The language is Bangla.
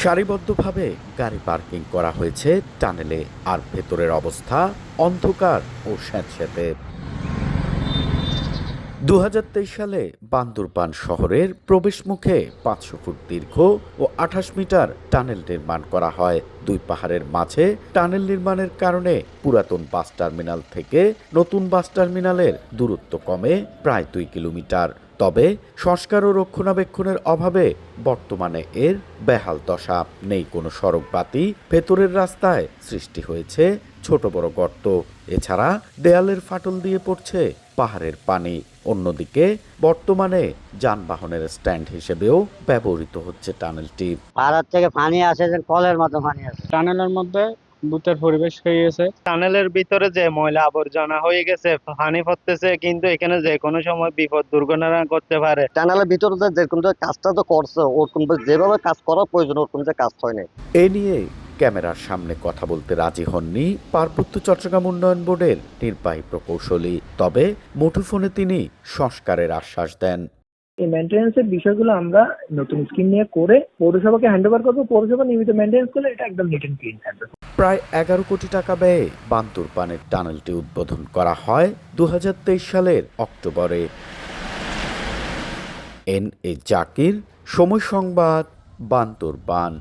সারিবদ্ধভাবে গাড়ি পার্কিং করা হয়েছে টানেলে, আর ভেতরের অবস্থা অন্ধকার ও স্যাঁতস্যাঁতে। ২০২৩ সালে বান্দরবান শহরের প্রবেশমুখে ৫০০ ফুট দীর্ঘ ও ২৮ মিটার টানেল নির্মাণ করা হয়। দুই পাহাড়ের মাঝে টানেল নির্মাণের কারণে পুরাতন বাস টার্মিনাল থেকে নতুন বাস টার্মিনালের দূরত্ব কমে প্রায় ২ কিলোমিটার। তবে সংস্কার ও রক্ষণাবেক্ষণের অভাবে বর্তমানে এর বেহাল দশা। নেই কোনো সড়ক বাতি, ভেতরের রাস্তায় সৃষ্টি হয়েছে ছোট বড় গর্ত। এছাড়া দেয়ালের ফাটল দিয়ে পড়ছে পাহাড়ের পানি। অন্যদিকে বর্তমানে যানবাহনের স্ট্যান্ড হিসেবেও ব্যবহৃত হচ্ছে টানেলটি। পাহাড় থেকে পানি আসে, যে কলের মতো পানি আসে। টানেলের মধ্যে ভূতের পরিবেশ হয়ে গেছে। টানেলের ভিতরে যে ময়লা আবর্জনা হয়ে গেছে, পানি পড়তেছে, কিন্তু এখানে যে কোনো সময় বিপদ দুর্ঘটনা করতে পারে। টানেলের ভিতরে যেরকম কাজটা তো করছে, ওরকম যেভাবে কাজ করার প্রয়োজন ওরকম যে কাজ হয় না। এ নিয়ে ক্যামেরার সামনে কথা বলতে রাজি হননি পার্বত্য চট্টগ্রাম উন্নয়ন বোর্ডের নির্বাহী প্রকৌশলী। তবে মুঠোফোনে তিনি সংস্কারের আশ্বাস দেন। এই মেইনটেনেন্সের বিষয়গুলো আমরা নতুন স্কিম নিয়ে করে পৌরসভাকে হ্যান্ডওভার করবো। পৌরসভা নিয়মিত মেইনটেনেন্স করলে এটা একদম নিট এন্ড ক্লিন থাকবে। প্রায় ১১ কোটি টাকা ব্যয়ে বান্দরবানের টানেলটি উদ্বোধন করা হয় ২০২৩ সালের অক্টোবরে। এন এ জাকির, সময় সংবাদ, বান্দরবান।